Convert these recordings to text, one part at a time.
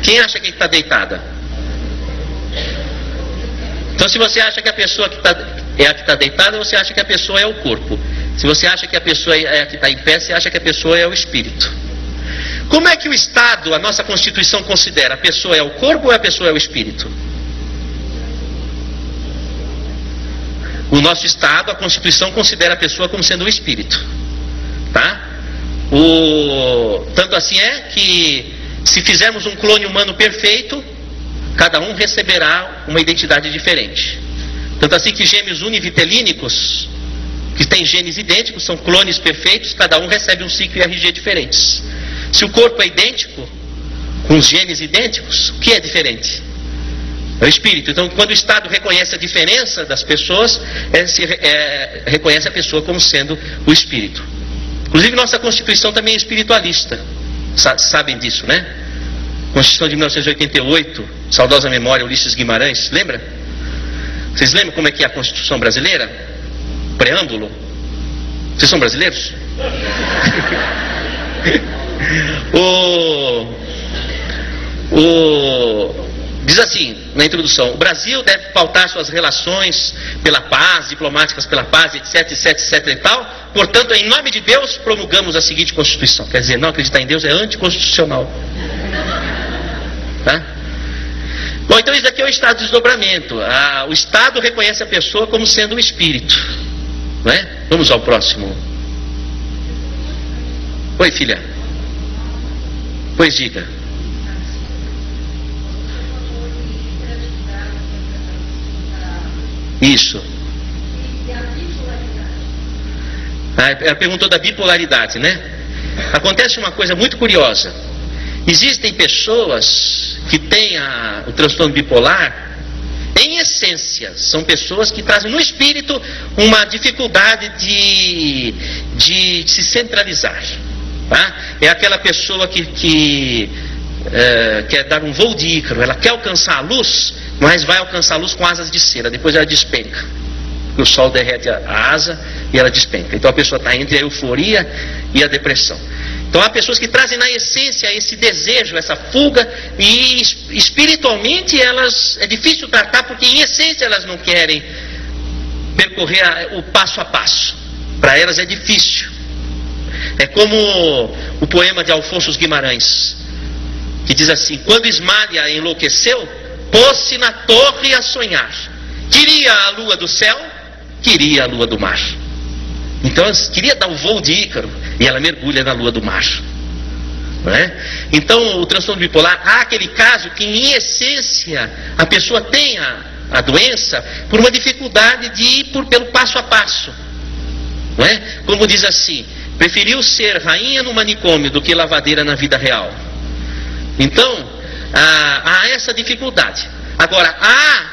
Quem acha que está deitada? Então, se você acha que a pessoa é a que está deitada, você acha que a pessoa é o corpo. Se você acha que a pessoa é a que está em pé, você acha que a pessoa é o espírito. Como é que o Estado, a nossa Constituição, considera? A pessoa é o corpo ou a pessoa é o espírito? O nosso Estado, a Constituição, considera a pessoa como sendo o espírito. Tá? Tanto assim é que, se fizermos um clone humano perfeito, cada um receberá uma identidade diferente. Tanto assim que gêmeos univitelínicos, que têm genes idênticos, são clones perfeitos, cada um recebe um ciclo e RG diferentes. Se o corpo é idêntico, com os genes idênticos, o que é diferente? É o espírito. Então, quando o Estado reconhece a diferença das pessoas, reconhece a pessoa como sendo o espírito. Inclusive, nossa Constituição também é espiritualista. Sabem disso, né? Constituição de 1988, saudosa memória, Ulisses Guimarães, lembra? Vocês lembram como é que é a Constituição brasileira? Preâmbulo. Vocês são brasileiros? Diz assim, na introdução: o Brasil deve pautar suas relações pela paz, diplomáticas pela paz, etc, etc, etc e tal. Portanto, em nome de Deus, promulgamos a seguinte Constituição. Quer dizer, não acreditar em Deus é anticonstitucional. Tá? Bom, então isso daqui é o estado de desdobramento. O Estado reconhece a pessoa como sendo o espírito. Não é? Vamos ao próximo. Oi, filha. Pois diga. Isso. Ela perguntou da bipolaridade, né? Acontece uma coisa muito curiosa. Existem pessoas que têm o transtorno bipolar. Em essência, são pessoas que trazem no espírito uma dificuldade de se centralizar. Tá? É aquela pessoa que quer dar um voo de Ícaro. Ela quer alcançar a luz, mas vai alcançar a luz com asas de cera. Depois ela despenca. O sol derrete a asa e ela despenca. Então a pessoa está entre a euforia e a depressão. Então há pessoas que trazem na essência esse desejo, essa fuga, e espiritualmente elas é difícil tratar, porque em essência elas não querem percorrer o passo a passo. Para elas é difícil. É como o poema de Alfonso Guimarães, que diz assim: quando Ismália enlouqueceu, pôs-se na torre a sonhar. Queria a lua do céu, queria a lua do mar. Então ela queria dar o voo de Ícaro e ela mergulha na lua do mar. Não é? Então o transtorno bipolar, há aquele caso que em essência a pessoa tem a doença por uma dificuldade de ir pelo passo a passo. Não é? Como diz assim: preferiu ser rainha no manicômio do que lavadeira na vida real. Então há essa dificuldade. Agora, há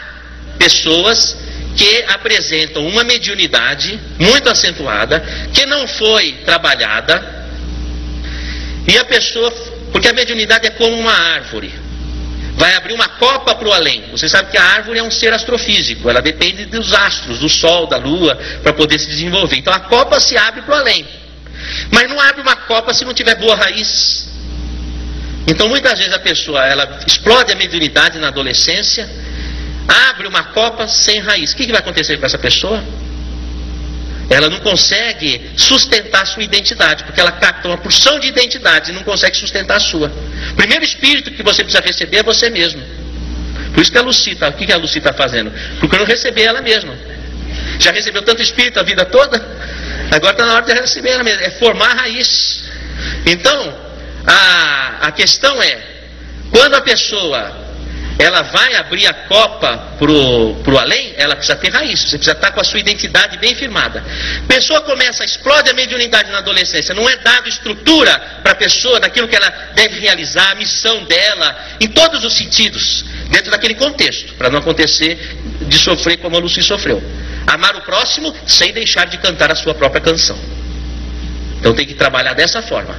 pessoas que apresentam uma mediunidade muito acentuada, que não foi trabalhada, e a pessoa, porque a mediunidade é como uma árvore, vai abrir uma copa para o além. Você sabe que a árvore é um ser astrofísico, ela depende dos astros, do sol, da lua, para poder se desenvolver. Então a copa se abre para o além, mas não abre uma copa se não tiver boa raiz. Então muitas vezes a pessoa, ela explode a mediunidade na adolescência, abre uma copa sem raiz. O que vai acontecer com essa pessoa? Ela não consegue sustentar a sua identidade, porque ela capta uma porção de identidades e não consegue sustentar a sua. O primeiro espírito que você precisa receber é você mesmo. Por isso que a Lucy o que a Lucy está fazendo? Procurando receber ela mesma. Já recebeu tanto espírito a vida toda? Agora está na hora de receber ela mesma. É formar a raiz. Então, a questão é, quando a pessoa ela vai abrir a copa pro além, ela precisa ter raiz, você precisa estar com a sua identidade bem firmada. A pessoa começa, explode a mediunidade na adolescência, não é dado estrutura para a pessoa daquilo que ela deve realizar, a missão dela, em todos os sentidos, dentro daquele contexto, para não acontecer de sofrer como a Lucy sofreu. Amar o próximo sem deixar de cantar a sua própria canção. Então tem que trabalhar dessa forma.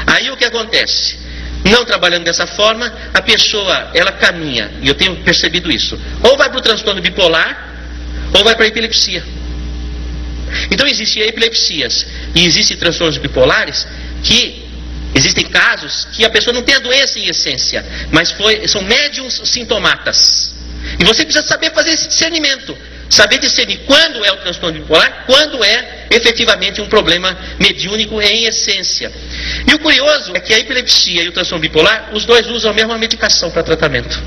Aí o que acontece? Não trabalhando dessa forma, a pessoa, ela caminha, e eu tenho percebido isso, ou vai para o transtorno bipolar, ou vai para a epilepsia. Então existem epilepsias, e existem transtornos bipolares, que Existem casos que a pessoa não tem a doença em essência, mas são médiums sintomatas. E você precisa saber fazer esse discernimento. Saber discernir quando é o transtorno bipolar, quando é efetivamente um problema mediúnico em essência. E o curioso é que a epilepsia e o transtorno bipolar, os dois usam a mesma medicação para tratamento.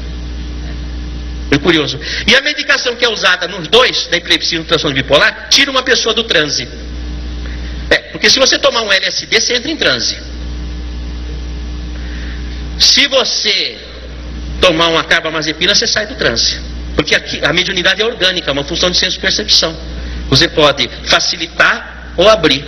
É curioso. E a medicação que é usada nos dois, da epilepsia e do transtorno bipolar, tira uma pessoa do transe. Porque se você tomar um LSD, você entra em transe. Se você tomar uma carbamazepina, você sai do transe. Porque aqui, a mediunidade é orgânica, é uma função de senso-percepção. Você pode facilitar ou abrir,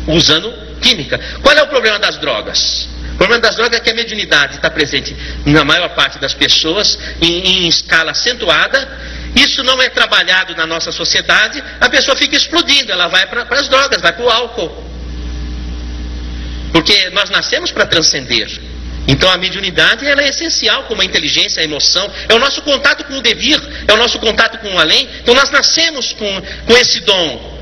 usando química. Qual é o problema das drogas? O problema das drogas é que a mediunidade está presente na maior parte das pessoas, em escala acentuada. Isso não é trabalhado na nossa sociedade, a pessoa fica explodindo, ela vai para as drogas, vai para o álcool. Porque nós nascemos para transcender. Então a mediunidade ela é essencial como a inteligência, a emoção, é o nosso contato com o devir, é o nosso contato com o além. Então nós nascemos com esse dom.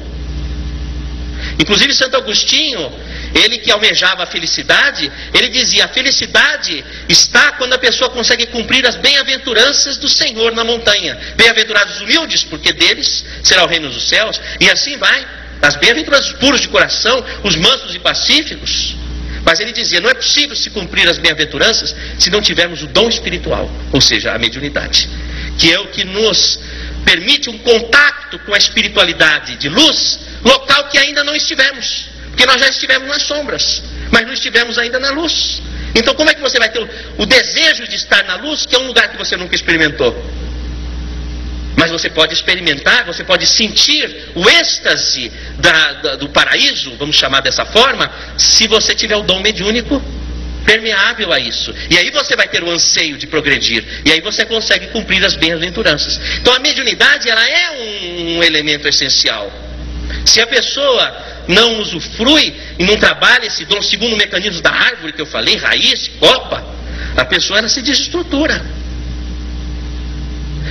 Inclusive Santo Agostinho, ele que almejava a felicidade, ele dizia: a felicidade está quando a pessoa consegue cumprir as bem-aventuranças do Senhor na montanha. Bem-aventurados os humildes, porque deles será o reino dos céus. E assim vai, as bem-aventuranças puros de coração, os mansos e pacíficos. Mas ele dizia: não é possível se cumprir as bem-aventuranças se não tivermos o dom espiritual, ou seja, a mediunidade, que é o que nos permite um contato com a espiritualidade de luz, local que ainda não estivemos, porque nós já estivemos nas sombras, mas não estivemos ainda na luz. Então como é que você vai ter o desejo de estar na luz, que é um lugar que você nunca experimentou? Mas você pode experimentar, você pode sentir o êxtase do paraíso, vamos chamar dessa forma, se você tiver o dom mediúnico permeável a isso. E aí você vai ter o anseio de progredir. E aí você consegue cumprir as bem-aventuranças. Então a mediunidade, ela é um elemento essencial. Se a pessoa não usufrui e não trabalha esse dom segundo o mecanismo da árvore que eu falei, raiz, copa, a pessoa ela se desestrutura.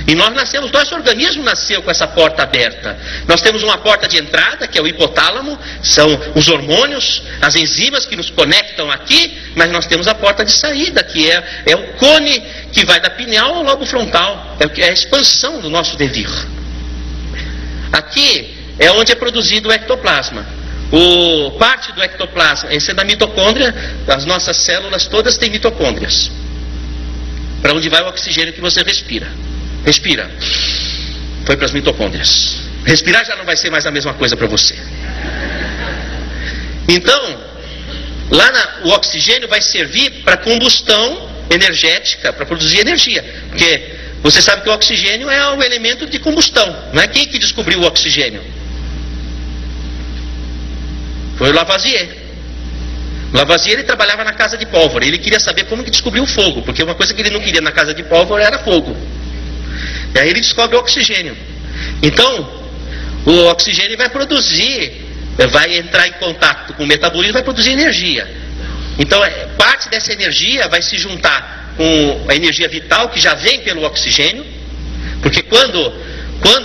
E nós nascemos, nosso organismo nasceu com essa porta aberta. Nós temos uma porta de entrada, que é o hipotálamo, são os hormônios, as enzimas que nos conectam aqui, mas nós temos a porta de saída, que é o cone que vai da pineal ao lobo frontal, é a expansão do nosso devir. Aqui é onde é produzido o ectoplasma. Parte do ectoplasma, esse é da mitocôndria, as nossas células todas têm mitocôndrias, para onde vai o oxigênio que você respira. Respira. Foi para as mitocôndrias. Respirar já não vai ser mais a mesma coisa para você. Então, lá o oxigênio vai servir para combustão energética, para produzir energia. Porque você sabe que o oxigênio é o elemento de combustão. Não é quem que descobriu o oxigênio? Foi o Lavoisier. O Lavoisier ele trabalhava na casa de pólvora. Ele queria saber como que descobriu o fogo. Porque uma coisa que ele não queria na casa de pólvora era fogo. E aí ele descobre o oxigênio. Então, o oxigênio vai produzir, vai entrar em contato com o metabolismo, vai produzir energia. Então, parte dessa energia vai se juntar com a energia vital que já vem pelo oxigênio, porque quando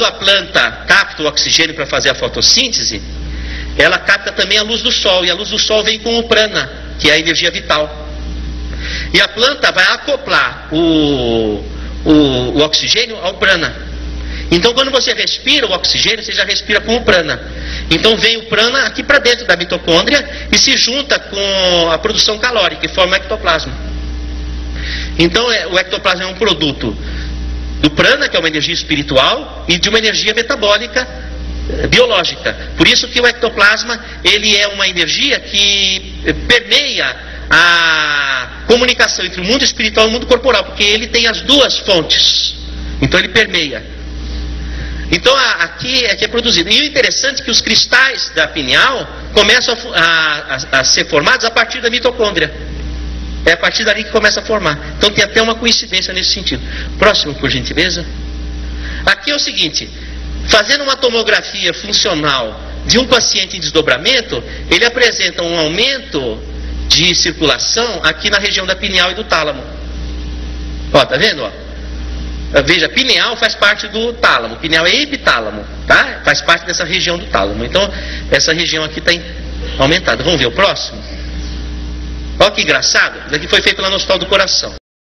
a planta capta o oxigênio para fazer a fotossíntese, ela capta também a luz do sol, e a luz do sol vem com o prana, que é a energia vital. E a planta vai acoplar o oxigênio ao prana. Então quando você respira o oxigênio, você já respira com o prana. Então vem o prana aqui para dentro da mitocôndria e se junta com a produção calórica e forma o ectoplasma. Então o ectoplasma é um produto do prana, que é uma energia espiritual, e de uma energia metabólica biológica. Por isso que o ectoplasma ele é uma energia que permeia a comunicação entre o mundo espiritual e o mundo corporal, porque ele tem as duas fontes. Então ele permeia. Então aqui é que é produzido. E o interessante é que os cristais da pineal começam a ser formados a partir da mitocôndria. É a partir dali que começa a formar. Então tem até uma coincidência nesse sentido. Próximo, por gentileza. Aqui é o seguinte: fazendo uma tomografia funcional de um paciente em desdobramento, ele apresenta um aumento de circulação aqui na região da pineal e do tálamo. Ó, tá vendo? Ó? Veja, pineal faz parte do tálamo, pineal é epitálamo, tá? Faz parte dessa região do tálamo. Então, essa região aqui está aumentada. Vamos ver o próximo? Olha que engraçado, isso aqui foi feito lá no Hospital do Coração.